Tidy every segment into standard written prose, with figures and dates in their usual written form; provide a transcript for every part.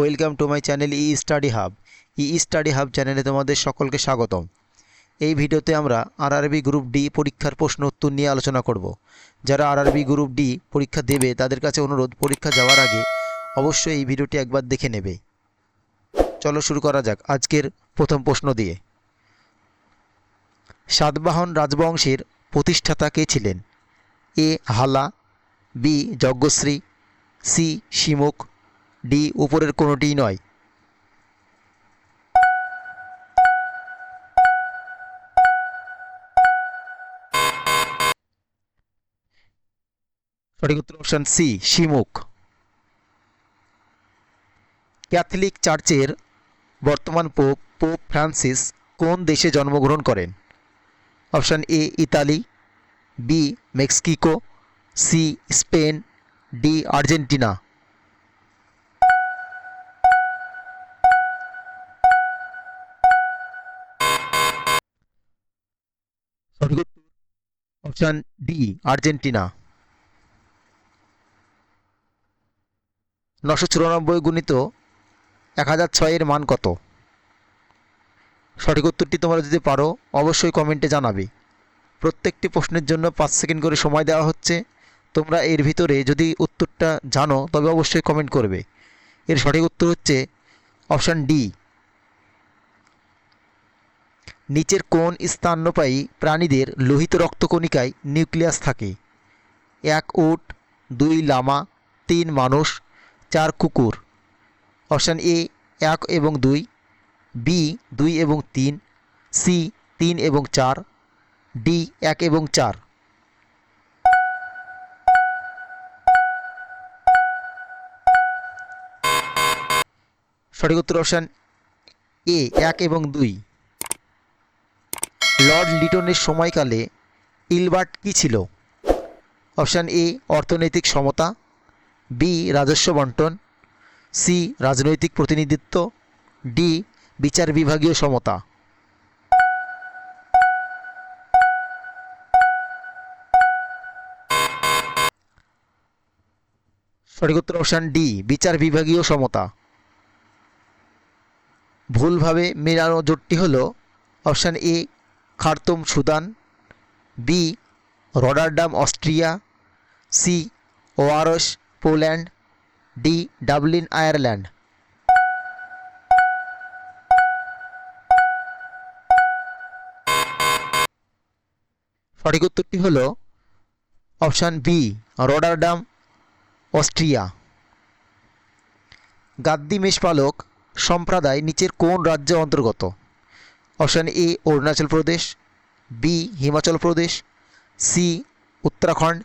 Welcome to my channel E study hub. Study hub চ্যানেলে তোমাদের সকলকে স্বাগতম। এই ভিডিওতে আমরা আরআরবি গ্রুপ ডি পরীক্ষার প্রশ্ন উত্তর নিয়ে আলোচনা করব। যারা আরআরবি গ্রুপ ডি পরীক্ষা দেবে তাদের কাছে অনুরোধ, পরীক্ষা যাওয়ার আগে অবশ্যই এই ভিডিওটি একবার দেখে নেবে। চলো শুরু করা যাক আজকের প্রথম প্রশ্ন দিয়ে। সাতবাহন রাজবংশের প্রতিষ্ঠাতা কে ছিলেন? এ হালা, বি যজ্ঞশ্রী, সি শিমুখ, ডি উপরের কোনোটিই নয়। সঠিক উত্তর অপশন সি শিমুখ। ক্যাথলিক চার্চের বর্তমান পোপ পোপ ফ্রান্সিস কোন দেশে জন্মগ্রহণ করেন? Option A Italy, B Mexico, C Spain, D Argentina. সঠিক উত্তর অপশন ডি আর্জেন্টিনা। 994 গুণিত 1006 এর মান কত? সঠিক উত্তরটি তোমরা যদি পারো অবশ্যই কমেন্টে জানাবে। প্রত্যেকটি প্রশ্নের জন্য 5 সেকেন্ড করে সময় দেওয়া হচ্ছে। তোমরা এর ভিতরে যদি উত্তরটা জানো তবে অবশ্যই কমেন্ট করবে। এর সঠিক উত্তর হচ্ছে অপশান ডি। নিচের কোন স্তন্যপায়ী প্রাণীদের লোহিত রক্তকণিকায় নিউক্লিয়াস থাকে? 1 উট, 2 লামা, 3 মানুষ, 4 কুকুর। অপশান এ 1 এবং 2, বি 2 এবং 3, সি 3 এবং 4, ডি 1 এবং 4। সঠিক উত্তর অপশান এ 1 এবং 2। লর্ড লিটনের সময়কালে ইলবার্ট কী ছিল? অপশান এ অর্থনৈতিক সমতা, বি রাজস্ব বণ্টন, সি রাজনৈতিক প্রতিনিধিত্ব, ডি বিচার বিভাগীয় সমতা। সঠিক উত্তর অপশান ডি বিচার বিভাগীয় সমতা। ভুলভাবে মেলানো জোটটি হল option A Khartoum Sudan, B Rotterdam Austria, C Warsaw Poland, D Dublin Ireland. সঠিক উত্তরটি হল option B Rotterdam Austria. Gaddi মেষপালক সম্প্রদায় নিচের কোন রাজ্যের অন্তর্গত? Option A Arunachal Pradesh, B Himachal Pradesh, C Uttarakhand,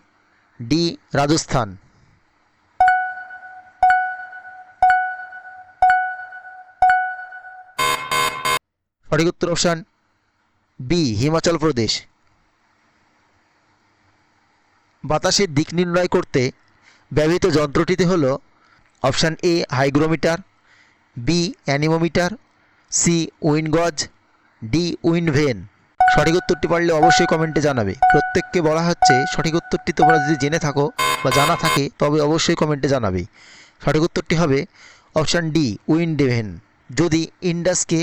D Rajasthan. সঠিক উত্তর অপশান বি হিমাচল প্রদেশ। বাতাসের দিক নির্ণয় করতে ব্যবহৃত যন্ত্রটিতে হল option A hygrometer, B anemometer, C wind gauge, D wind vane. সঠিক উত্তরটি পারলে অবশ্যই কমেন্টে জানাবে। প্রত্যেককে বলা হচ্ছে সঠিক উত্তরটি তোমরা যদি জেনে থাকো বা জানা থাকে তবে অবশ্যই কমেন্টে জানাবে। সঠিক উত্তরটি হবে অপশান ডি উইন্ড ভেন। যদি ইন্ডাসকে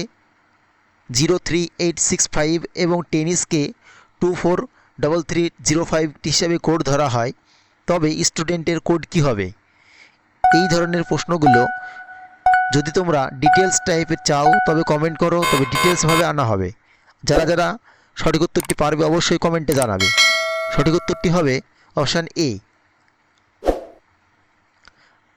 03865 এবং টেনিসকে 243305 হিসাবে কোড ধরা হয় তবে স্টুডেন্টের কোড কী হবে? এই ধরনের প্রশ্নগুলো যদি তোমরা ডিটেলস টাইপের চাও তবে কমেন্ট করো, তবে ডিটেলসভাবে আনা হবে। যারা যারা সঠিক উত্তরটি পারবে অবশ্যই কমেন্টে জানাবে। সঠিক উত্তরটি হবে অপশান এ।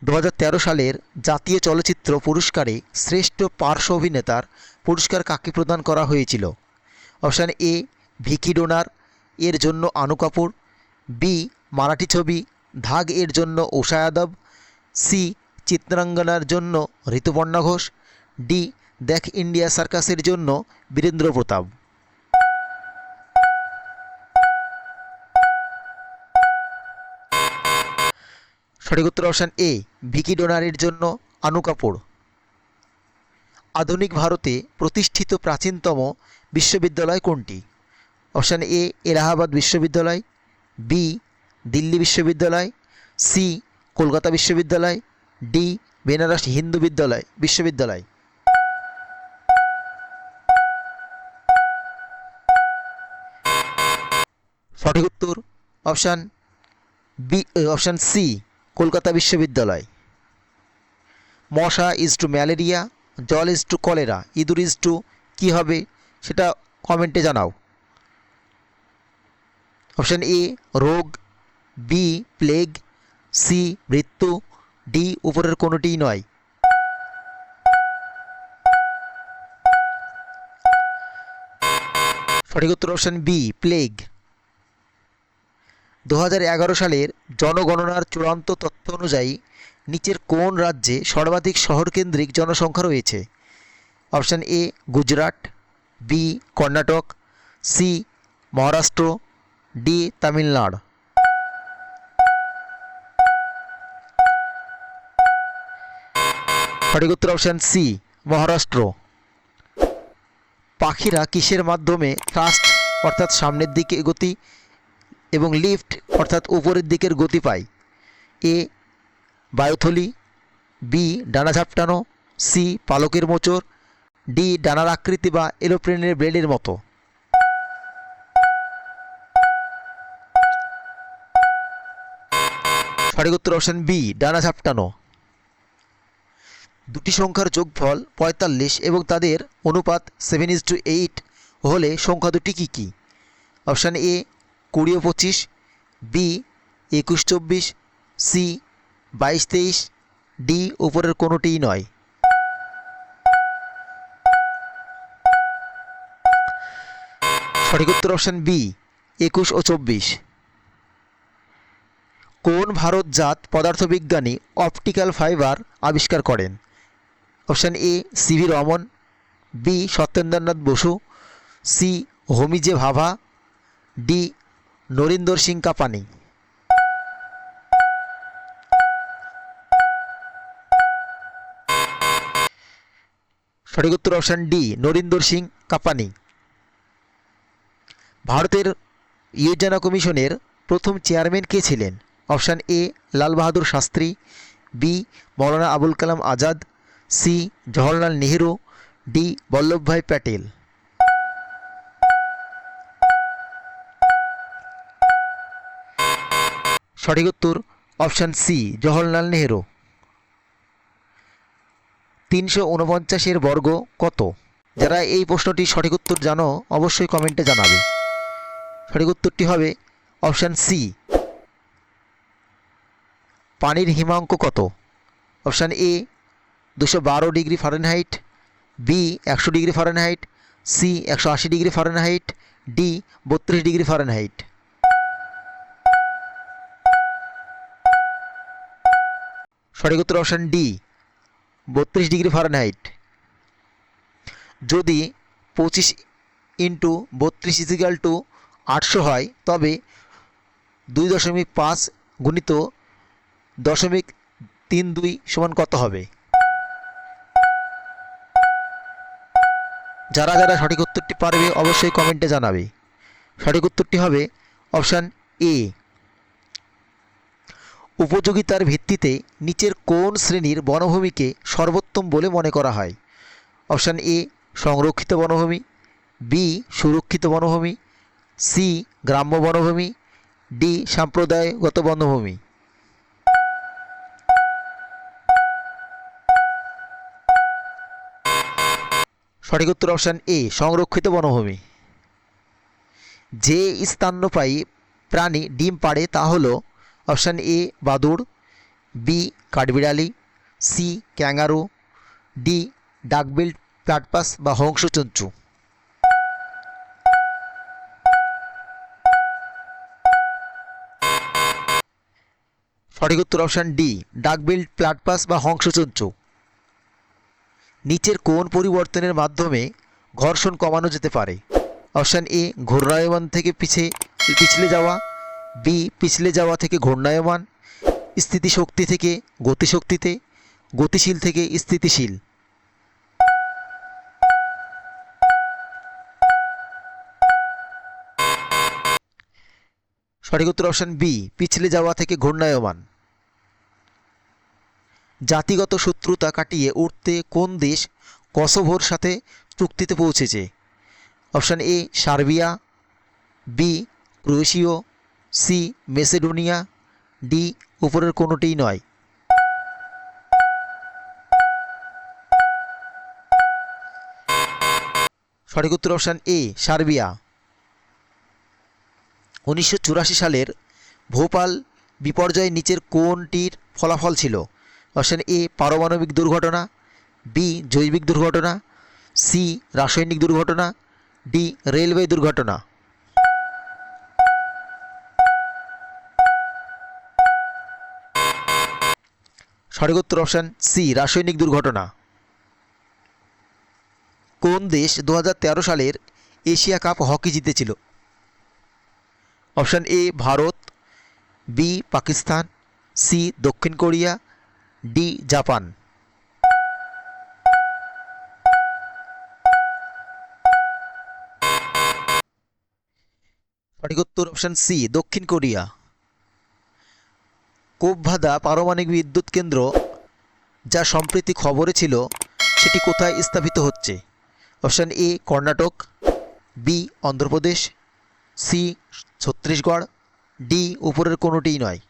2013 সালের জাতীয় চলচ্চিত্র পুরস্কারে শ্রেষ্ঠ পার্শ্ব অভিনেতার পুরস্কার কাকে প্রদান করা হয়েছিল? অপশান এ ভিকি ডোনার এর জন্য আনু কাপুর, বি মারাঠি ছবি ধাগ এর জন্য উষা যাদব, সি চিত্রাঙ্গনার জন্য ঋতুপর্ণা ঘোষ, ডি দেখ ইন্ডিয়া সার্কাসের জন্য বীরেন্দ্র প্রতাপ। সঠিক উত্তর অপশান এ ভিকি ডোনারের জন্য আনু কাপুর। আধুনিক ভারতে প্রতিষ্ঠিত প্রাচীনতম বিশ্ববিদ্যালয় কোনটি? অপশান এ এলাহাবাদ বিশ্ববিদ্যালয়, বি দিল্লি বিশ্ববিদ্যালয়, সি কলকাতা বিশ্ববিদ্যালয়, ডি বেনারস হিন্দু বিশ্ববিদ্যালয়। সঠিক উত্তর অপশান সি, কলকাতা বিশ্ববিদ্যালয়। মশা ইজ টু ম্যালেরিয়া, জল ইজ টু কলেরা, ইঁদুর ইজ টু কী হবে সেটা কমেন্টে জানাও। অপশান এ রোগ, বি প্লেগ, সি মৃত্যু, ডি উপরের কোনোটিই নয়। সঠিক উত্তর অপশান বি প্লেগ। 2011 সালের জনগণনার চূড়ান্ত তথ্য অনুযায়ী নিচের কোন রাজ্যে সর্বাধিক শহরকেন্দ্রিক জনসংখ্যা রয়েছে? Option A Gujarat, B Karnataka, C Maharashtra, D Tamil Nadu. সঠিক উত্তর অপশান সি মহারাষ্ট্র। পাখিরা কিসের মাধ্যমে থ্রাস্ট অর্থাৎ সামনের দিকে গতি এবং লিফট অর্থাৎ উপরের দিকের গতি পায়? এ বায়ুথলি, বি ডানা ঝাপটানো, সি পালকের মোচড়, ডি ডানার আকৃতি বা এরোপ্লেনের ব্লেডের মতো। সঠিক উত্তর অপশান বি ডানা ঝাপটানো। দুটি সংখ্যার যোগফল 45 এবং তাদের অনুপাত 7:8 হলে সংখ্যা দুটি কী কী? অপশান এ 20 ও 25, বি 21 24, সি 22 23, ডি উপরের কোনোটিই নয়। সঠিক উত্তর অপশান বি 21 ও 24। কোন ভারতজাত পদার্থবিজ্ঞানী অপটিক্যাল ফাইবার আবিষ্কার করেন? Option A C V Raman, B Satyendranath Bose, C Homi J Bhabha, D Narinder Singh Kapany. সঠিক উত্তর অপশান ডি নরিন্দর সিং কাপানি। ভারতের ইয়োজনা কমিশনের প্রথম চেয়ারম্যান কে ছিলেন? Option A Lal Bahadur Shastri, B Maulana Abul Kalam Azad, C Jawaharlal Nehru, D Vallabhbhai Patel. সঠিক উত্তর অপশান সি জওহরলাল নেহেরু। 349 বর্গ কত? যারা এই প্রশ্নটির সঠিক উত্তর জানো অবশ্যই কমেন্টে জানাবে। সঠিক উত্তরটি হবে অপশান সি। পানির হিমাঙ্ক কত? Option A 212 degree Fahrenheit, B 100 degree Fahrenheit, C 180 degree Fahrenheit, D 32 degree Fahrenheit. সঠিক উত্তর অপশান ডি 32 ডিগ্রি ফারেনহাইট। যদি 25 × 32 = 800 হয় তবে 2.5 গুণিত 0.32 সমান কত হবে? যারা যারা সঠিক উত্তরটি পারবে অবশ্যই কমেন্টে জানাবে। সঠিক উত্তরটি হবে অপশান এ। উপযোগিতার ভিত্তিতে নিচের কোন শ্রেণীর বনভূমিকে সর্বোত্তম বলে মনে করা হয়? অপশান এ সংরক্ষিত বনভূমি, বি সুরক্ষিত বনভূমি, সি গ্রাম্য বনভূমি, ডি সম্প্রদায়গত বনভূমি। সঠিক উত্তর অপশান এ সংরক্ষিত বনভূমি। যে স্তন্যপায়ী প্রাণী ডিম পাড়ে তা হলো? অপশান এ বাদুড়, বি কাঠবিড়ালি, C kangaroo, D duckbilled platypus বা হংসচঞ্চু। সঠিক উত্তর অপশান ডি ডাকবিল্ড প্লাটপাস বা হংসচঞ্চু। নিচের কোন পরিবর্তনের মাধ্যমে ঘর্ষণ কমানো যেতে পারে? অপশান এ ঘূর্ণায়মান থেকে পিছলে যাওয়া, বি পিছলে যাওয়া থেকে ঘূর্ণায়মান, স্থিতিশক্তি থেকে গতিশক্তিতে, গতিশীল থেকে স্থিতিশীল। সঠিক উত্তর অপশান বি পিছলে যাওয়া থেকে ঘূর্ণায়মান। জাতিগত শত্রুতা কাটিয়ে উঠতে কোন দেশ কসোভোর সাথে চুক্তিতে পৌঁছেছে? Option A Serbia, B Croatia, C Macedonia, D উপরের কোনোটিই নয়। সঠিক উত্তর অপশান এ সার্বিয়া। 1984 সালের ভোপাল বিপর্যয় নিচের কোনটির ফলাফল ছিল? অপশান এ পারমাণবিক দুর্ঘটনা, বি জৈবিক দুর্ঘটনা, সি রাসায়নিক দুর্ঘটনা, ডি রেলওয়ে দুর্ঘটনা। সঠিক উত্তর অপশান সি রাসায়নিক দুর্ঘটনা। কোন দেশ 2013 সালের এশিয়া কাপ হকি জিতেছিল? Option A Bharat, B Pakistan, C দক্ষিণ কোরিয়া, ডি জাপান। সঠিক উত্তর অপশান সি দক্ষিণ কোরিয়া। কোপভাদা পারমাণবিক বিদ্যুৎ কেন্দ্র যা সম্প্রতি খবরে ছিল সেটি কোথায় স্থাপিত হচ্ছে? Option A Karnataka, B Andhra Pradesh, C Chhattisgarh, D উপরের কোনোটিই নয়।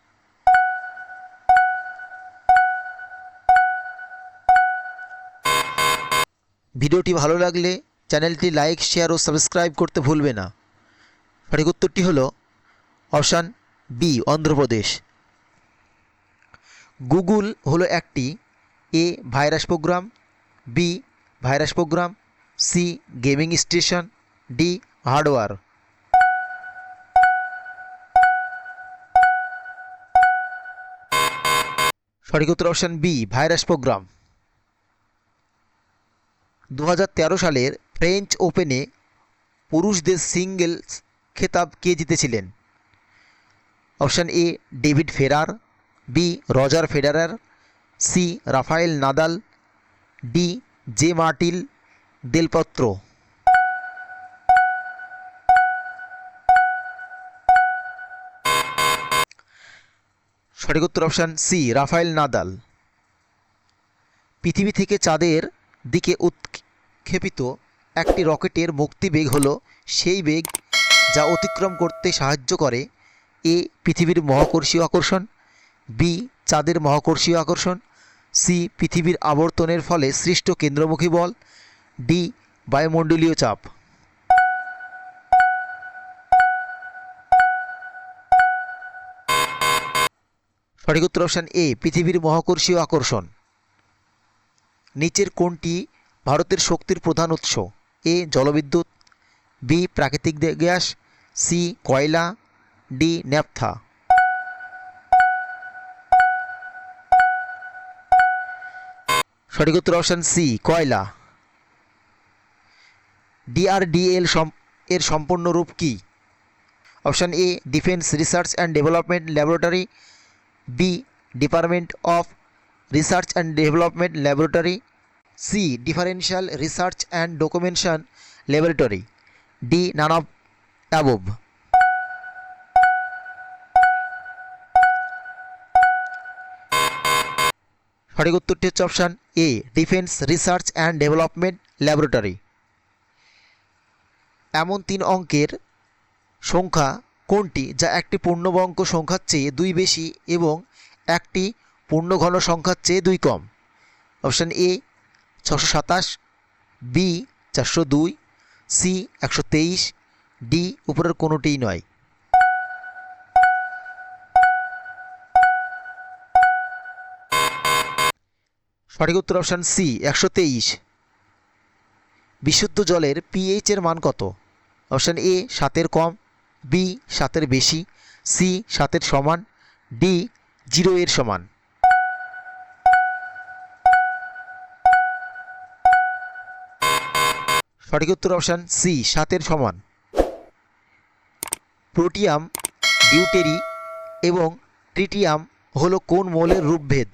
ভিডিওটি ভালো লাগলে চ্যানেলটি লাইক, শেয়ার ও সাবস্ক্রাইব করতে ভুলবে না। সঠিক উত্তরটি হলো অপশান বি অন্ধ্রপ্রদেশ। গুগল হলো একটি A virus program, B virus program, C gaming station, D hardware. সঠিক উত্তর অপশান বি ভাইরাস প্রোগ্রাম। 2013 সালের ফ্রেঞ্চ ওপেনে পুরুষদের সিঙ্গেলস খেতাব কে জিতেছিলেন? Option A David Ferrer, B Roger Federer, C Rafael Nadal, D J Martin del Potro. সঠিক উত্তর অপশান সি রাফায়েল নাদাল। পৃথিবী থেকে চাঁদের দিকে উৎক্ষেপিত একটি রকেটের মুক্তিবেগ হলো সেই বেগ যা অতিক্রম করতে সাহায্য করে এ পৃথিবীর মহাকর্ষীয় আকর্ষণ, বি চাঁদের মহাকর্ষীয় আকর্ষণ, সি পৃথিবীর আবর্তনের ফলে সৃষ্ট কেন্দ্রমুখী বল, ডি বায়ুমণ্ডলীয় চাপ। সঠিক উত্তর অপশান এ পৃথিবীর মহাকর্ষীয় আকর্ষণ। নিচের কোনটি ভারতের শক্তির প্রধান উৎস? এ জলবিদ্যুৎ, বি প্রাকৃতিক গ্যাস, সি কয়লা, ডি ন্যাপথা। সঠিক উত্তর অপশান সি কয়লা। ডিআরডিএল এর সম্পূর্ণ রূপ কি? Option A defence research and development laboratory, B department of research and development laboratory, C differential research and documentation laboratory, D none of above. সঠিক উত্তরটি হচ্ছে option A defence research and development laboratory. এমন 3 অঙ্কের সংখ্যা কোনটি যা একটি পূর্ণবর্গ অঙ্ক সংখ্যার চেয়ে 2 বেশি এবং একটি পূর্ণঘন সংখ্যার চেয়ে 2 কম? Option A 627, B 402, C 123, D উপরের কোনোটিই নয়। সঠিক উত্তর অপশান সি 123। বিশুদ্ধ জলের পিএইচ এর মান কত? অপশান এ 7 কম, বি 7 বেশি, সি 7 সমান, ডি 0 সমান। সঠিক উত্তর অপশান সি 7 সমান। প্রোটিয়াম, ডিউটেরি এবং ট্রিটিয়াম হলো কোন মৌলের রূপভেদ?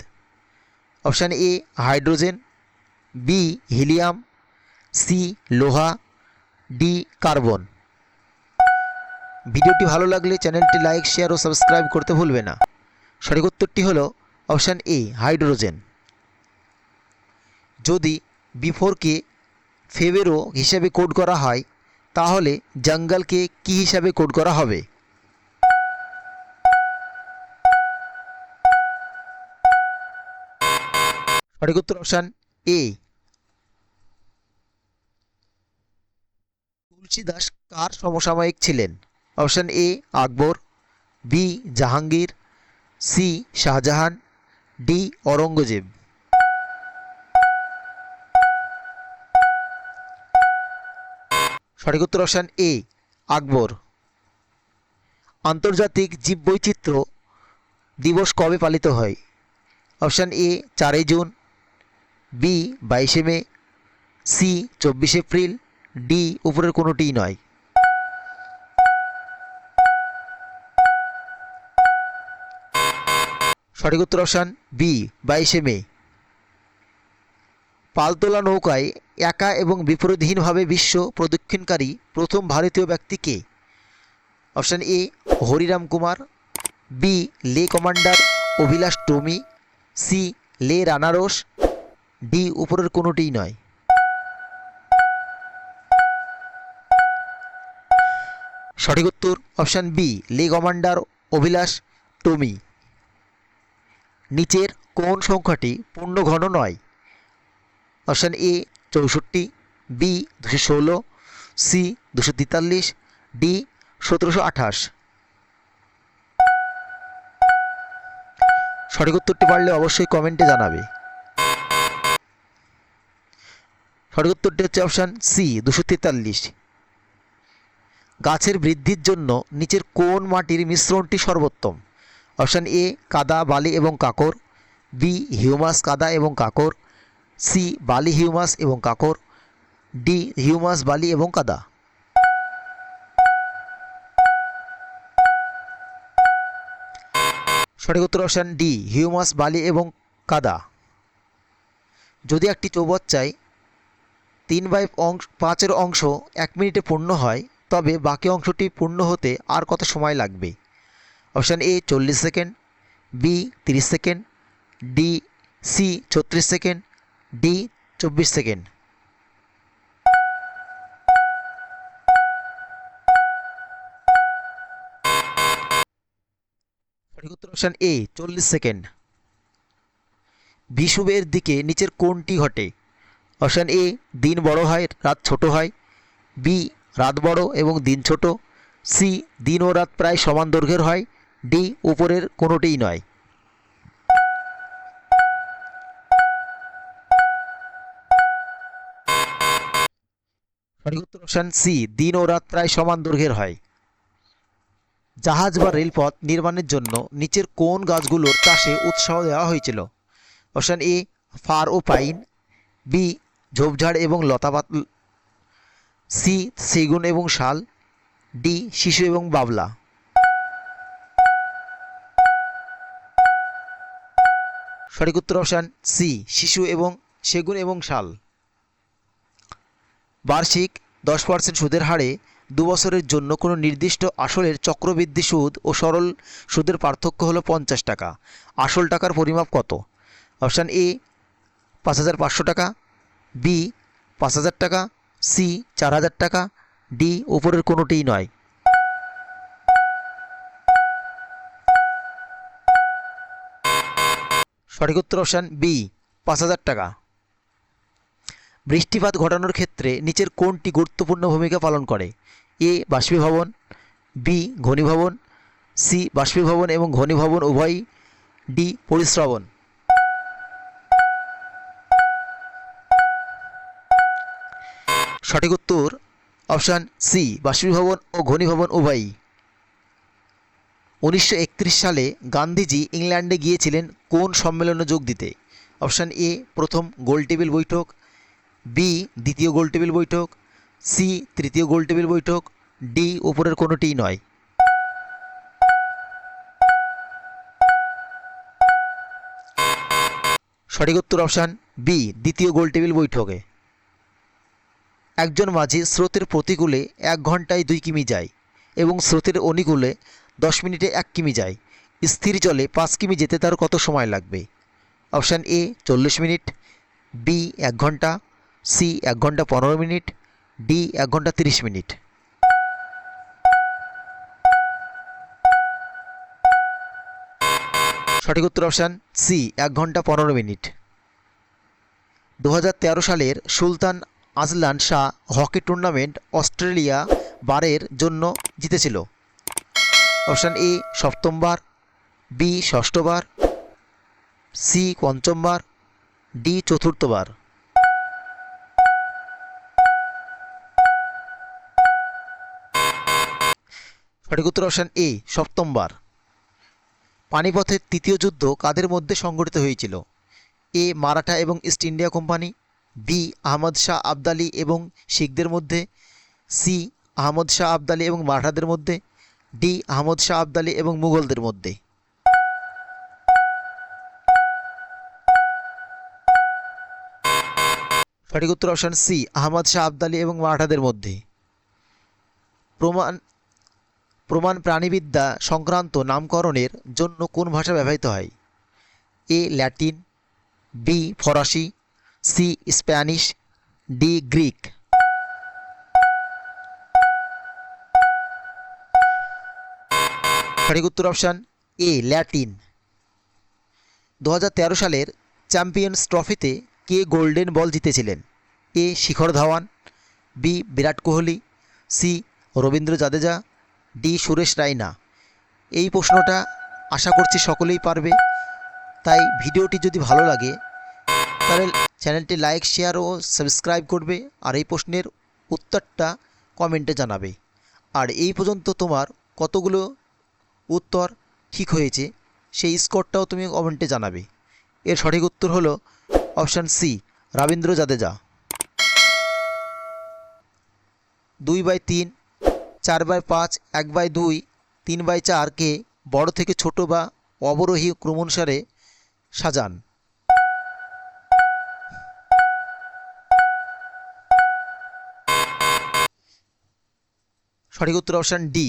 Option A hydrogen, B helium, C লোহা, ডি কার্বন। ভিডিওটি ভালো লাগলে চ্যানেলটি লাইক, শেয়ার ও সাবস্ক্রাইব করতে ভুলবে না। সঠিক উত্তরটি হলো অপশান এ হাইড্রোজেন। যদি বিফোরকে ফেবেরো হিসাবে কোড করা হয় তাহলে জঙ্গলকে কী হিসাবে কোড করা হবে? সঠিক উত্তর অপশান এ। তুলসীদাস কার সমসাময়িক ছিলেন? Option A Akbar, B Jahangir, C Shah Jahan, D Aurangzeb. সঠিক উত্তর অপশান এ আকবর। আন্তর্জাতিক জীববৈচিত্র্য দিবস কবে পালিত হয়? Option A 4 June, B 22 May, C 24 April, D উপরের কোনোটিই নয়। সঠিক উত্তর অপশান বি 22 মে। পালতোলা নৌকায় একা এবং বিপরীতহীনভাবে বিশ্ব প্রদক্ষিণকারী প্রথম ভারতীয় ব্যক্তি কে? Option A Hariram Kumar, B Lt commander Abhilash Tomy, C লে রানারস, ডি উপরের কোনোটিই নয়। সঠিক উত্তর option B Lt commander Abhilash Tomy. নিচের কোন সংখ্যাটি পূর্ণ ঘন নয়? Option A 64, B 216, C 243, D 1728। সঠিক উত্তরটি পারলে অবশ্যই কমেন্টে জানাবে। সঠিক উত্তরটি হচ্ছে অপশান সি 243। গাছের বৃদ্ধির জন্য নিচের কোন মাটির মিশ্রণটি সর্বোত্তম? অপশান এ কাদা বালি এবং কাকর, বি হিউমাস কাদা এবং কাকর, সি বালি হিউমাস এবং কাকর, ডি হিউমাস বালি এবং কাদা। সঠিক উত্তর অপশান ডি হিউমাস বালি এবং কাদা। যদি একটি চৌবাচ্চায় 3/5 অংশ 1 মিনিটে পূর্ণ হয় তবে বাকি অংশটি পূর্ণ হতে আর কত সময় লাগবে? Option A 40 second, B 30 second, D C 36 second, D 24 second. সঠিক উত্তর অপশান এ 40 সেকেন্ড। বিষুবের দিকে নিচের কোনটি ঘটে? অপশান এ দিন বড় হয় রাত ছোট হয়, বি রাত বড় এবং দিন ছোট, সি দিন ও রাত প্রায় সমান দৈর্ঘ্যের হয়, ডি উপরের কোনোটিই নয়। সঠিক উত্তর অপশান সি দিন ও রাত প্রায় সমান দৈর্ঘ্যের হয়। জাহাজ বা রেলপথ নির্মাণের জন্য নিচের কোন গাছগুলোর চাষে উৎসাহ দেওয়া হয়েছিল? অপশান এ ফার ও পাইন, বি ঝোপঝাড় এবং লতাপাতা, সি সেগুন এবং শাল, ডি শিশু এবং বাবলা। সঠিক উত্তর অপশান সি শিশু এবং সেগুন এবং শাল। বার্ষিক 10% সুদের হারে 2 বছরের জন্য কোনো নির্দিষ্ট আসলের চক্রবৃদ্ধি সুদ ও সরল সুদের পার্থক্য হলো 50 টাকা। আসল টাকার পরিমাপ কত? অপশান এ 5500 টাকা, বি 5000 টাকা, সি 4000 টাকা, ডি উপরের কোনোটিই নয়। সঠিক উত্তর অপশান বি 5000 টাকা। বৃষ্টিপাত ঘটানোর ক্ষেত্রে নিচের কোনটি গুরুত্বপূর্ণ ভূমিকা পালন করে? এ বাষ্পীভবন, বি ঘনীভবন, সি বাষ্পীভবন এবং ঘনীভবন উভয়ই, ডি পরিস্রবণ। সঠিক উত্তর অপশান সি বাষ্পীভবন ও ঘনীভবন উভয়ই। 1931 সালে গান্ধীজি ইংল্যান্ডে গিয়েছিলেন কোন সম্মেলনে যোগ দিতে? অপশান এ প্রথম গোলটেবিল বৈঠক, বি দ্বিতীয় গোলটেবিল বৈঠক, সি তৃতীয় গোলটেবিল বৈঠক, ডি উপরের কোনোটিই নয়। সঠিক উত্তর অপশান বি দ্বিতীয় গোলটেবিল বৈঠকে। একজন মাঝি স্রোতের প্রতিকূলে 1 ঘন্টায় 2 কিমি যায় এবং স্রোতের অনুকূলে 10 মিনিটে 1 কিমি যায়। স্থির জলে 5 কিমি যেতে তার কত সময় লাগবে? অপশান এ 40 মিনিট, বি 1 ঘন্টা, সি 1 ঘন্টা 15 মিনিট, ডি 1 ঘন্টা 30 মিনিট। সঠিক উত্তর অপশান সি 1 ঘন্টা 15 মিনিট। 2013 সালের Sultan Azlan Shah hockey tournament Australia বারের জন্য জিতেছিল। অপশান এ সপ্তমবার, বি ষষ্ঠবার, সি পঞ্চমবার, ডি চতুর্থবার। সঠিক উত্তর অপশান এ সপ্তমবার। পানিপথের তৃতীয় যুদ্ধ কাদের মধ্যে সংঘটিত হয়েছিল? এ মারাঠা এবং East India Company, B Ahmad Shah Abdali এবং শিখদের মধ্যে, সি আহমদ শাহ আবদালি এবং মারাঠাদের মধ্যে, ডি আহমদ শাহ আবদালি এবং মুঘলদের মধ্যে। সঠিক উত্তর অপশান সি আহমদ শাহ আবদালি এবং মারাঠাদের মধ্যে। প্রমাণ প্রমাণ প্রাণীবিদ্যা সংক্রান্ত নামকরণের জন্য কোন ভাষা ব্যবহৃত হয়? এ ল্যাটিন, বি ফরাসি, সি স্প্যানিশ, ডি গ্রিক। সঠিক উত্তর অপশান এ ল্যাটিন। 2013 সালের চ্যাম্পিয়ন্স ট্রফিতে কে গোল্ডেন বল জিতেছিলেন? এ Shikhar Dhawan, B Virat Kohli, C Rabindra Jadeja, D Suresh Raina. এই প্রশ্নটা আশা করছি সকলেই পারবে, তাই ভিডিওটি যদি ভালো লাগে তাহলে চ্যানেলটি লাইক, শেয়ার ও সাবস্ক্রাইব করবে, আর এই প্রশ্নের উত্তরটা কমেন্টে জানাবে। আর এই পর্যন্ত তোমার কতগুলো উত্তর ঠিক হয়েছে সেই স্কোরটাও তুমি কমেন্টে জানাবে। এর সঠিক উত্তর হলো অপশান সি রবীন্দ্র জাদেজা। 2/3, 4/5, 1/2, 3/4কে বড় থেকে ছোট বা অবরোহী ক্রমানুসারে সাজান। সঠিক উত্তর অপশান ডি।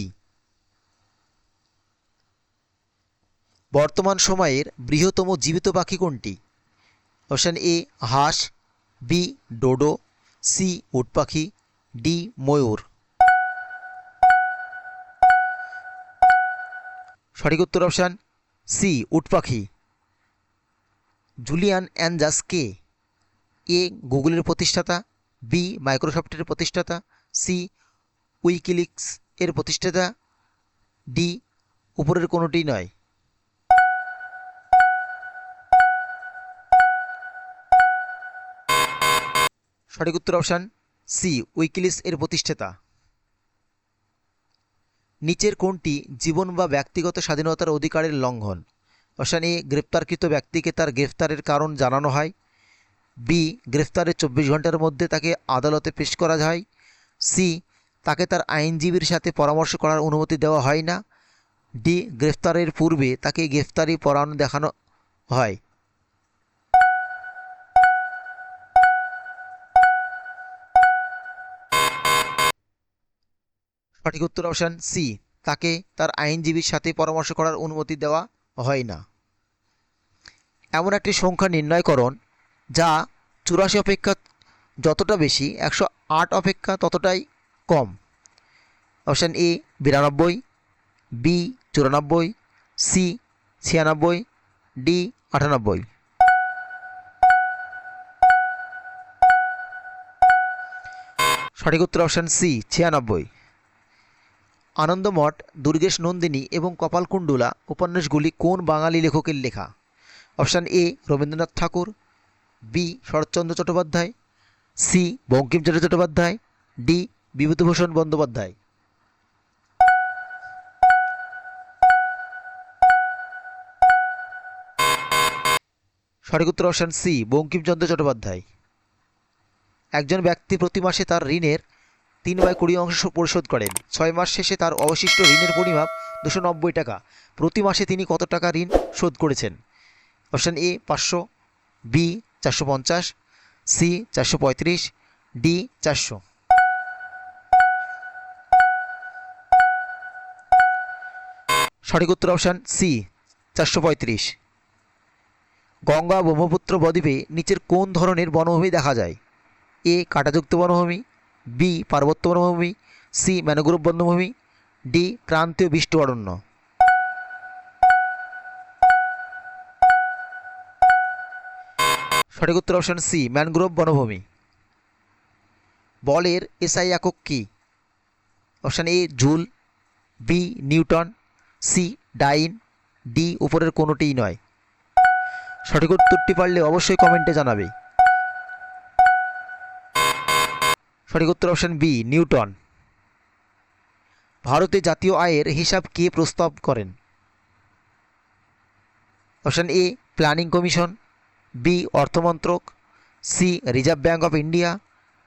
বর্তমান সময়ের বৃহত্তম জীবিত পাখি কোনটি? অপশান এ হাঁস, বি ডোডো, সি উট পাখি, ডি ময়ূর। সঠিক উত্তর অপশান সি উট পাখি। জুলিয়ান অ্যাঞ্জাস কে? এ গুগলের প্রতিষ্ঠাতা, বি মাইক্রোসফটের প্রতিষ্ঠাতা, সি উইকিলিক্স এর প্রতিষ্ঠাতা, ডি উপরের কোনোটি নয়। সঠিক উত্তর অপশান সি উইকিলিক্স এর প্রতিষ্ঠাতা। নিচের কোনটি জীবন বা ব্যক্তিগত স্বাধীনতার অধিকারের লঙ্ঘন? অপশান এ গ্রেপ্তারকৃত ব্যক্তিকে তার গ্রেফতারের কারণ জানানো হয়, বি গ্রেফতারের 24 ঘন্টার মধ্যে তাকে আদালতে পেশ করা হয়, সি তাকে তার আইনজীবীর সাথে পরামর্শ করার অনুমতি দেওয়া হয় না, ডি গ্রেফতারের পূর্বে তাকে গ্রেফতারি পরোয়ানা দেখানো হয়। সঠিক উত্তর অপশান সি তাকে তার আইনজীবীর সাথে পরামর্শ করার অনুমতি দেওয়া হয় না। এমন একটি সংখ্যা নির্ণয়করণ যা 84 অপেক্ষা যতটা বেশি 108 অপেক্ষা ততটাই কম। Option A 92, B 94, C 96, D 98। সঠিক উত্তর অপশান সি 96। আনন্দমঠ, দুর্গেশ নন্দিনী এবং কপালকুণ্ডলা উপন্যাসগুলি কোন বাঙালি লেখকের লেখা? Option A Rabindranath Tagore, B Saratchandra Chattopadhyay, C Bankimchandra Chattopadhyay, D Bibhutibhushan Bandyopadhyay. সঠিক উত্তর অপশান সি বঙ্কিমচন্দ্র চট্টোপাধ্যায়। একজন ব্যক্তি প্রতি মাসে তার ঋণের 3/20 পরিশোধ করেন। 6 মাস শেষে তার অবশিষ্ট ঋণের পরিমাপ 290 টাকা। প্রতি মাসে তিনি কত টাকা ঋণ শোধ করেছেন? Option A 500, B 450, C 435, D 400। সঠিক উত্তর অপশান সি 435। গঙ্গা ব্রহ্মপুত্র বদ্বীপে নিচের কোন ধরনের বনভূমি দেখা যায়? এ কাঁটাযুক্ত বনভূমি, বি পার্বত্য বনভূমি, সি ম্যানগ্রোভ বনভূমি, ডি ক্রান্তীয় বৃষ্টি অরণ্য। সঠিক উত্তর অপশন সি ম্যানগ্রোভ বনভূমি। বলের এসআই একক কী? Option A joule, B newton, C dyne, D উপরের কোনোটিই নয়। সঠিক উত্তরটি পারলে অবশ্যই কমেন্টে জানাবে। সঠিক উত্তর অপশান বি নিউটন। ভারতে জাতীয় আয়ের হিসাব কে প্রস্তাব করেন? Option A Planning Commission, B অর্থমন্ত্রক, C Reserve Bank of India,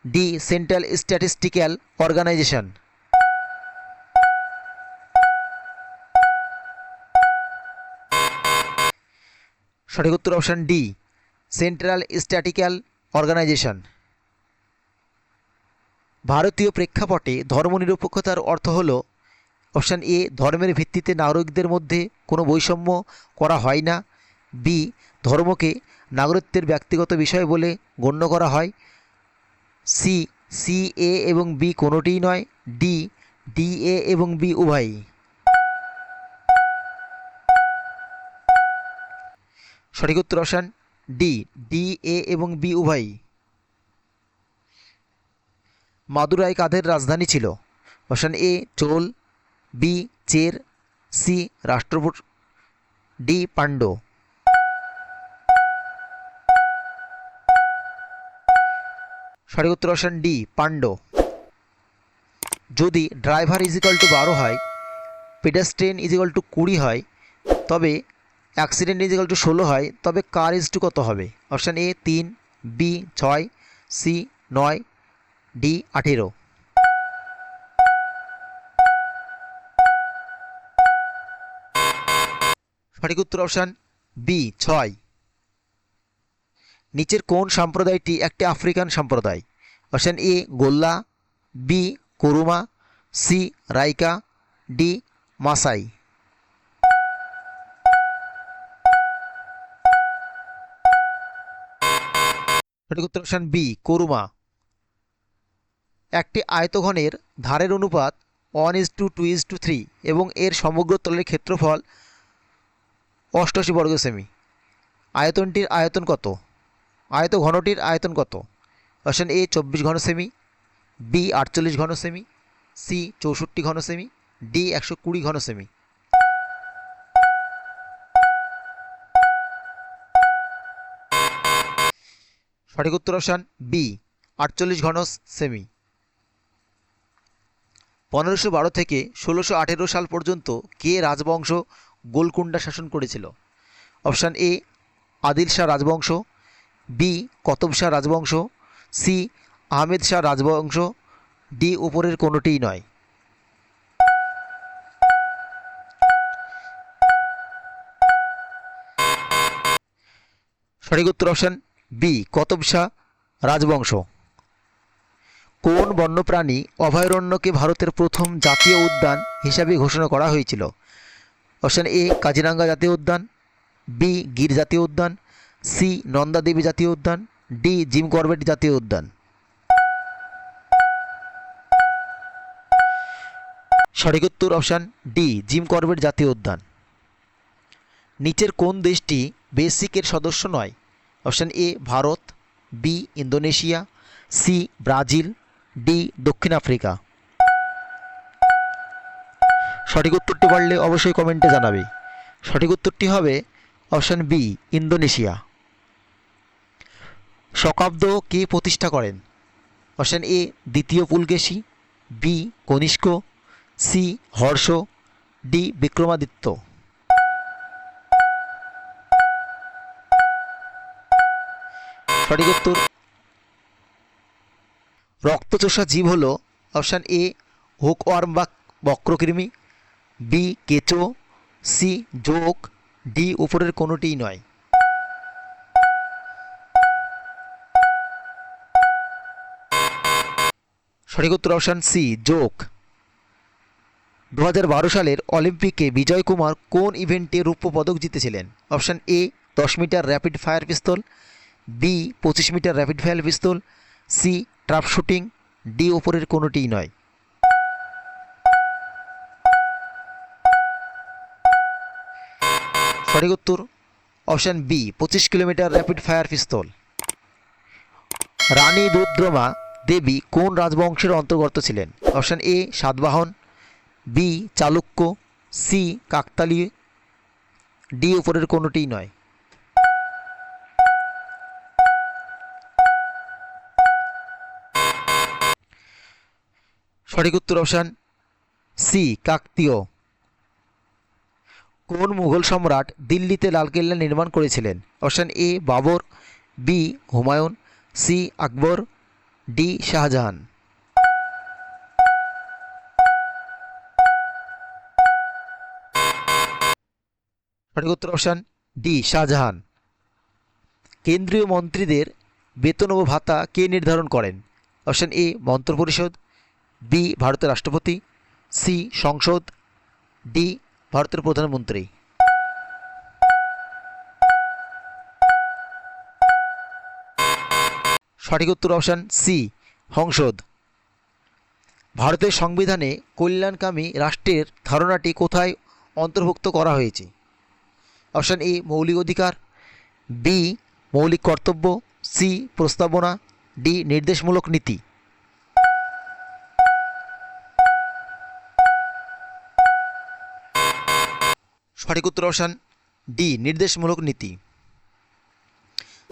D Central Statistical Organisation. সঠিক উত্তর option D Central Statical Organisation. ভারতীয় প্রেক্ষাপটে ধর্মনিরপেক্ষতার অর্থ হল অপশান এ ধর্মের ভিত্তিতে নাগরিকদের মধ্যে কোনো বৈষম্য করা হয় না, বি ধর্মকে নাগরিকত্বের ব্যক্তিগত বিষয় বলে গণ্য করা হয়, সি সি এ এবং বি কোনোটিই নয়, ডি ডি এ এবং বি উভয়ই। সঠিক উত্তর অপশান ডি ডি এ এবং বি উভয়ই। মাদুরাই কাদের রাজধানী ছিল? Option A Chola, B Chera, C Rashtrakuta, D Pandya. সঠিক উত্তর অপশান ডি পাণ্ড্য। যদি ড্রাইভার ইজিক্যাল টু 12 হয়, পেডেস্ট্রিয়ান ইজিক্যাল টু 20 হয়, তবে অ্যাক্সিডেন্ট ইজিক্যাল টু 16 হয়, তবে কার ইজ টু কত হবে? Option A 3, B 6, C 9, D 18। সঠিক উত্তর অপশান বি 6। নিচের কোন সম্প্রদায়টি একটি আফ্রিকান সম্প্রদায়? অপশান এ গোল্লা, বি কুরুমা, সি রাইকা, ডি মাসাই। সঠিক উত্তর অপশান বি কুরুমা। একটি আয়তঘনের ধারের অনুপাত 1:2:3 এবং এর সমগ্র তলের ক্ষেত্রফল 88 বর্গ সেমি। আয়তনটির আয়তন কত? আয়তঘনটির আয়তন কত? অপশান এ 24 ঘন সেমি, বি 48 ঘন সেমি, সি 64 ঘন সেমি, ডি 120 ঘন সেমি। সঠিক উত্তর অপশান বি 48 ঘন সেমি। 1512 থেকে 1618 সাল পর্যন্ত কে রাজবংশ গোলকুন্ডা শাসন করেছিল? অপশান এ আদিল শাহ রাজবংশ, বি কতব শাহ রাজবংশ, সি আহমেদ শাহ রাজবংশ, ডি উপরের কোনোটিই নয়। সঠিক উত্তর অপশান বি কতব শাহ রাজবংশ। কোন বন্যপ্রাণী অভয়ারণ্যকে ভারতের প্রথম জাতীয় উদ্যান হিসাবে ঘোষণা করা হয়েছিল? অপশান এ কাজিরাঙ্গা জাতীয় উদ্যান, বি গির জাতীয় উদ্যান, সি নন্দা দেবী জাতীয় উদ্যান, ডি জিম করবেট জাতীয় উদ্যান। সঠিক উত্তর অপশান ডি জিম করবেট জাতীয় উদ্যান। নিচের কোন দেশটি বেসিকের সদস্য নয়? Option A Bharat, B Indonesia, C Brazil, D দক্ষিণ আফ্রিকা। সঠিক উত্তরটি পারলে অবশ্যই কমেন্টে জানাবে। সঠিক উত্তরটি হবে অপশান বি ইন্দোনেশিয়া। শকাব্দ কে প্রতিষ্ঠা করেন? অপশান এ দ্বিতীয় Pulakeshi, B Kanishka, C Harsha, D Vikramaditya. সঠিক উত্তর রক্তচোষা জীব হল অপশান এ হুকওয়ার্ম বা বক্রকৃমি, বি কেঁচো, সি জোঁক, ডি উপরের কোনোটিই নয়। সঠিক উত্তর অপশান সি জোঁক। 2012 সালের অলিম্পিকে বিজয় কুমার কোন ইভেন্টে রৌপ্য পদক জিতেছিলেন? Option A 10 metre rapid fire pistol, B 25 metre rapid fire pistol, C trap shooting, D ওপরের কোনোটিই নয়। সঠিক উত্তর option B 25 kilometre rapid fire pistol. Rani Rudrama Devi কোন রাজবংশের অন্তর্গত ছিলেন? Option A Satavahana, B Chalukya, C কাকতালীয়, ডি উপরের কোনোটিই নয়। সঠিক উত্তর অপশান সি কাকতীয়। কোন মুঘল সম্রাট দিল্লিতে লালকেল্লা নির্মাণ করেছিলেন? Option A Babar, B Humayun, C Akbar, D Shah Jahan. সঠিক উত্তর অপশান ডি শাহজাহান। কেন্দ্রীয় মন্ত্রীদের বেতন ও ভাতা কে নির্ধারণ করেন? অপশান এ মন্ত্রিপরিষদ, বি ভারতের রাষ্ট্রপতি, সি সংসদ, ডি ভারতের প্রধানমন্ত্রী। সঠিক উত্তর অপশান সি সংসদ। ভারতের সংবিধানে কল্যাণকামী রাষ্ট্রের ধারণাটি কোথায় অন্তর্ভুক্ত করা হয়েছে? অপশান এ মৌলিক অধিকার, বি মৌলিক কর্তব্য, সি প্রস্তাবনা, ডি নির্দেশমূলক নীতি। সঠিক উত্তর অপশান ডি নির্দেশমূলক নীতি।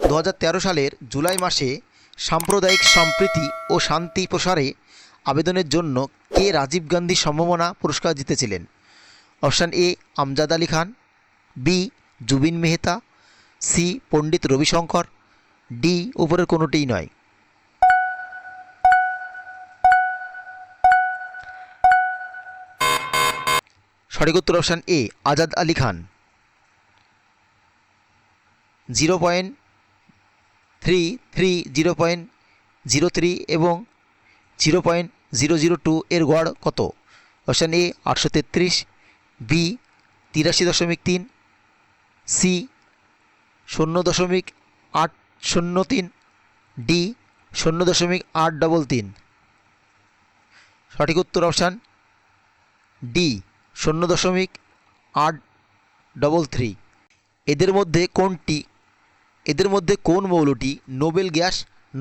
2013 সালের জুলাই মাসে সাম্প্রদায়িক সম্প্রীতি ও শান্তি প্রসারে আবেদনের জন্য কে রাজীব গান্ধী সম্মাননা পুরস্কার জিতেছিলেন? Option A Amjad Ali Khan, B Zubin Mehta, C Pandit Ravi Shankar, D উপরের কোনোটিই নয়। সঠিক উত্তর অপশান এ আজাদ আলী খান। 0.33, 0.03 এবং 0.002 এর গড় কত? Option A 833, B 83.3, C 0.803, D 0.833। সঠিক উত্তর অপশান ডি 0.833। এদের মধ্যে কোন মৌলটি নোবেল গ্যাস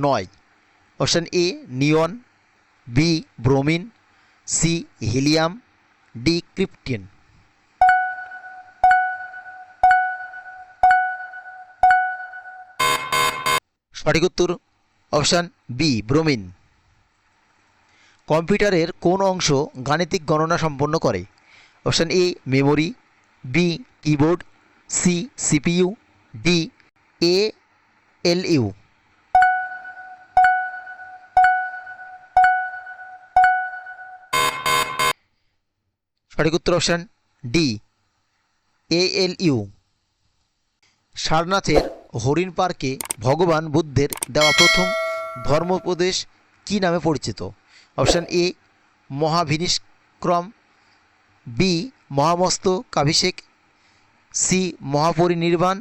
নয়? Option A neon, B bromine, C helium, D krypton. সঠিক উত্তর অপশান বি ব্রোমিন। কম্পিউটারের কোন অংশ গাণিতিক গণনা সম্পন্ন করে? Option A memory, B keyboard, C CPU, D ALU. সঠিক উত্তর অপশান ডি এএলইউ। সারনাথের হরিণ পার্কে ভগবান বুদ্ধের দেওয়া প্রথম ধর্মোপদেশ কী নামে পরিচিত? অপশান এ মহাভিনিষ্ক্রম, বি মহামস্তকাভিষেক, সি মহাপরিনির্বাণ,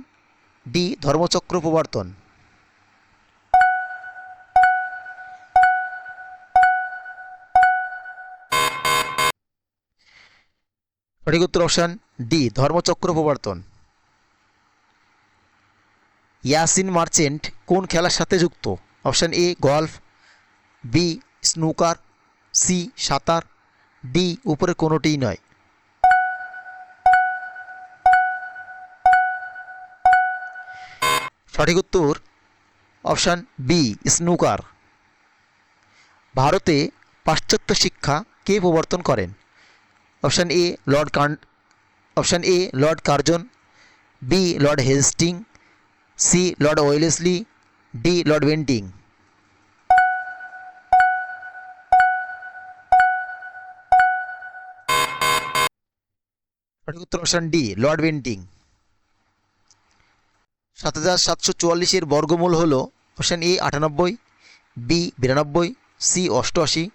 ডি ধর্মচক্র প্রবর্তন। সঠিক উত্তর অপশান ডি ধর্মচক্র প্রবর্তন। ইয়াসিন মার্চেন্ট কোন খেলার সাথে যুক্ত? Option A golf, B snooker, C সাঁতার, ডি উপরের কোনোটিই নয়। সঠিক উত্তর অপশান বি স্নুকার। ভারতে পাশ্চাত্য শিক্ষা কে প্রবর্তন করেন? Option A Lord Curzon, B Lord Hasting, C Lord Wellesley, D Lord Bentinck. সঠিক উত্তর অপশান ডি লর্ড বেন্টিং। ৭৭৪৪ বর্গমূল হল option A ৯৮, B ৯২, C ৮৮,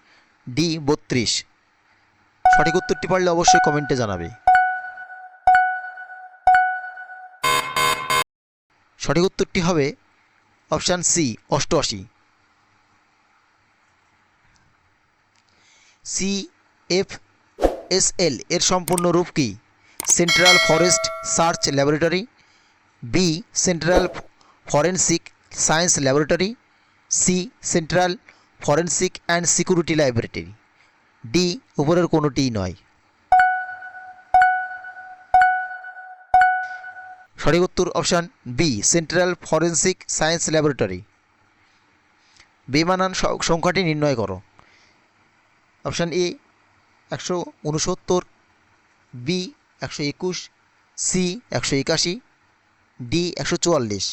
D ৩২। সঠিক উত্তরটি পারলে অবশ্যই কমেন্টে জানাবে। সঠিক উত্তরটি হবে অপশান সি 88। CFSL এর সম্পূর্ণ রূপ কি? Central Forest Search Laboratory, B Central Forensic Science Laboratory, C Central Forensic and Security Laboratory, D উপরের কোনোটিই নয়। সঠিক উত্তর option B Central Forensic Science Laboratory. বেমানান সংখ্যাটি নির্ণয় করো। Option A 169, B 121, C 181, D 144।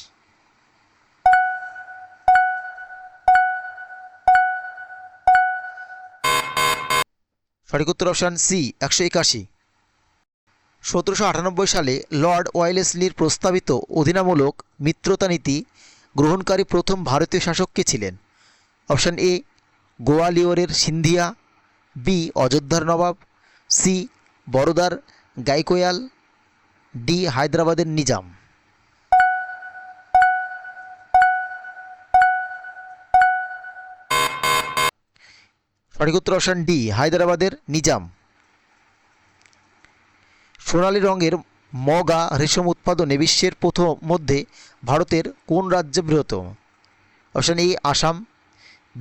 সঠিক উত্তর অপশান সি 181। 1798 সালে লর্ড ওয়েলেসলির প্রস্তাবিত অধীনামূলক মিত্রতা নীতি গ্রহণকারী প্রথম ভারতীয় শাসক কে ছিলেন? অপশান এ গোয়ালিয়রের সিন্ধিয়া, বি অযোধ্যার নবাব, সি বরোদার গাইকোয়াল, ডি হায়দ্রাবাদের নিজাম। সঠিক উত্তর অপশান ডি হায়দ্রাবাদের নিজাম। সোনালী রঙের মগা রেশম উৎপাদনে বিশ্বের প্রথম মধ্যে ভারতের কোন রাজ্য বৃহত্তম? Option A Assam,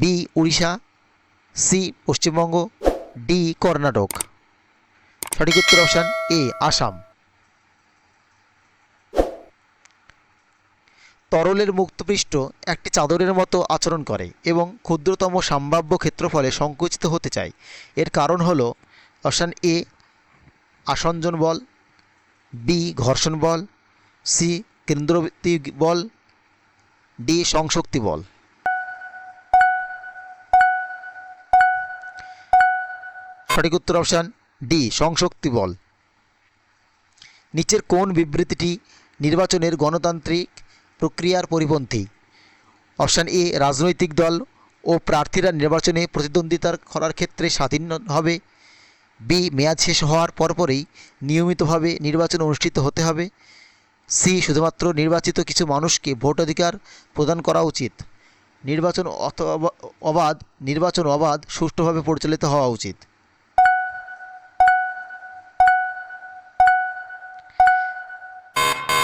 B Orissa, C Paschimbanga, D Karnataka. সঠিক উত্তর অপশান এ আসাম। তরলের মুক্তপৃষ্ঠ একটি চাদরের মতো আচরণ করে এবং ক্ষুদ্রতম সম্ভাব্য ক্ষেত্রফলে সংকুচিত হতে চায়। এর কারণ হল অপশান এ আসঞ্জন বল, বি ঘর্ষণ বল, সি কেন্দ্রবর্তী বল, ডি সংশক্তি বল। সঠিক উত্তর অপশান ডি সংশক্তি বল। নিচের কোন বিবৃতিটি নির্বাচনের গণতান্ত্রিক প্রক্রিয়ার পরিপন্থী? অপশান এ রাজনৈতিক দল ও প্রার্থীরা নির্বাচনে প্রতিদ্বন্দ্বিতা করার ক্ষেত্রে স্বাধীন হবে, বি মেয়াদ শেষ হওয়ার পরপরই নিয়মিতভাবে নির্বাচন অনুষ্ঠিত হতে হবে, সি শুধুমাত্র নির্বাচিত কিছু মানুষকে ভোটাধিকার প্রদান করা উচিত, নির্বাচন অবাধ সুষ্ঠুভাবে পরিচালিত হওয়া উচিত।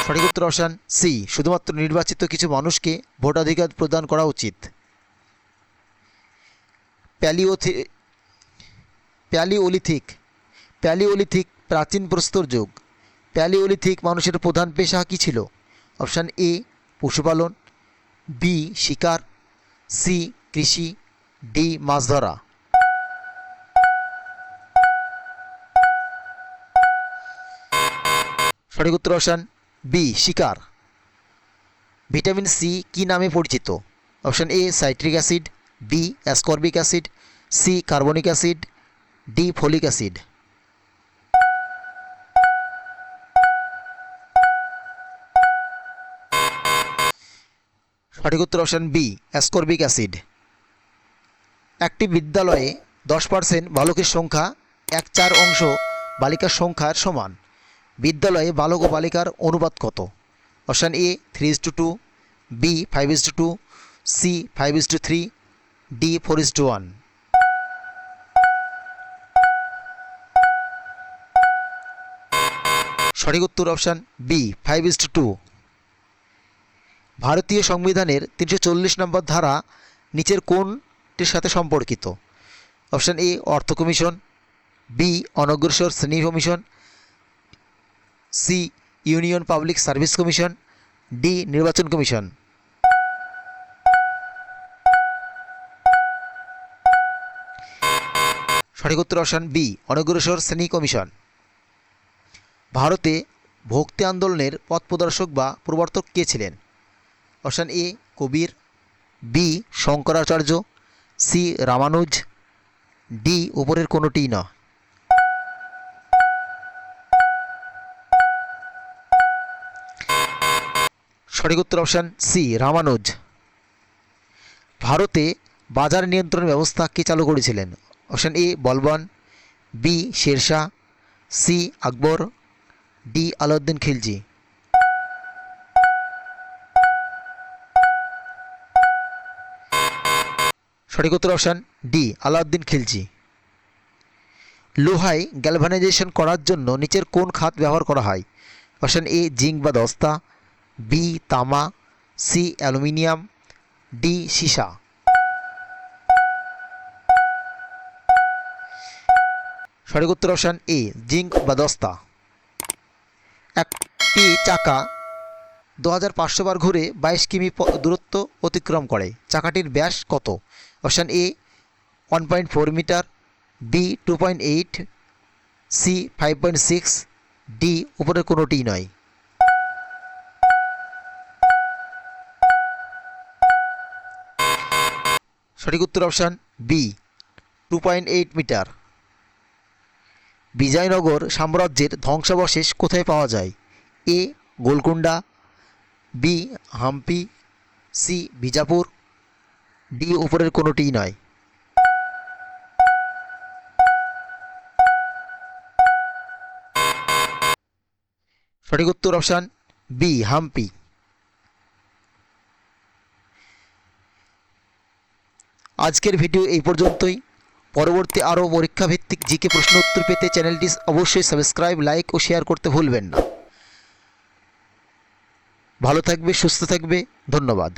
সঠিক উত্তর অপশান সি শুধুমাত্র নির্বাচিত কিছু মানুষকে ভোটাধিকার প্রদান করা উচিত। প্যালিওলিথিক প্রাচীন প্রস্তর যুগ। প্যালিওলিথিক মানুষের প্রধান পেশা কী ছিল? অপশান এ পশুপালন, বি শিকার, সি কৃষি, ডি মাছ ধরা। সঠিক উত্তর অপশান বি শিকার। ভিটামিন সি কী নামে পরিচিত? Option A citric acid, B ascorbic acid, C carbonic acid, D folic acid. সঠিক উত্তর অপশান বি অ্যাসকর্বিক অ্যাসিড। একটি বিদ্যালয়ে 10% বালকের সংখ্যা 1/4 অংশ বালিকার সংখ্যার সমান। বিদ্যালয়ে বালক ও বালিকার অনুপাত কত? Option A 3:2, B 5:2, C 5:3, D 4:1। সঠিক উত্তর অপশান বি 5:2। ভারতীয় সংবিধানের 340 নম্বর ধারা নিচের কোনটির সাথে সম্পর্কিত? অপশান এ অর্থ কমিশন, বি অনগ্রসর শ্রেণী commission, C union public service commission, D নির্বাচন কমিশন। সঠিক উত্তর অপশান বি অনগ্রসর শ্রেণী কমিশন। ভারতে ভক্তি আন্দোলনের পথপ্রদর্শক বা প্রবর্তক কে ছিলেন? Option A Kabir, B Shankaracharya, C Ramanuja, D উপরের কোনোটিই না। সঠিক উত্তর অপশান সি রামানুজ। ভারতে বাজার নিয়ন্ত্রণ ব্যবস্থা কে চালু করেছিলেন? Option A Balban, B Sher Shah, C Akbar, D Alauddin Khilji. সঠিক উত্তর অপশান ডি আলাউদ্দিন খিলজি। লোহায় গ্যালভানাইজেশন করার জন্য নিচের কোন খাত ব্যবহার করা হয়? অপশান এ জিঙ্ক বা দস্তা, বি তামা, সি অ্যালুমিনিয়াম, ডি সীসা। সঠিক উত্তর অপশান এ জিঙ্ক বা দস্তা। একটি চাকা 2500 বার ঘুরে 22 কিমি দূরত্ব অতিক্রম করে, চাকাটির ব্যাস কত? Option A 1.4 metre, B 2.8, C 5.6, D উপরের কোনোটিই নয়। সঠিক উত্তর অপশান বি 2.8 মিটার। বিজয়নগর সাম্রাজ্যের ধ্বংসাবশেষ কোথায় পাওয়া যায়? A Golconda, B Hampi, C Bijapur, D উপরের কোনোটিই নয়। সঠিক উত্তর অপশান বি হাম্পি। আজকের ভিডিও এই পর্যন্তই। পরবর্তী আরও পরীক্ষাভিত্তিক জিকে প্রশ্ন উত্তর পেতে চ্যানেলটি অবশ্যই সাবস্ক্রাইব, লাইক ও শেয়ার করতে ভুলবেন না। ভালো থাকবে, সুস্থ থাকবে, ধন্যবাদ।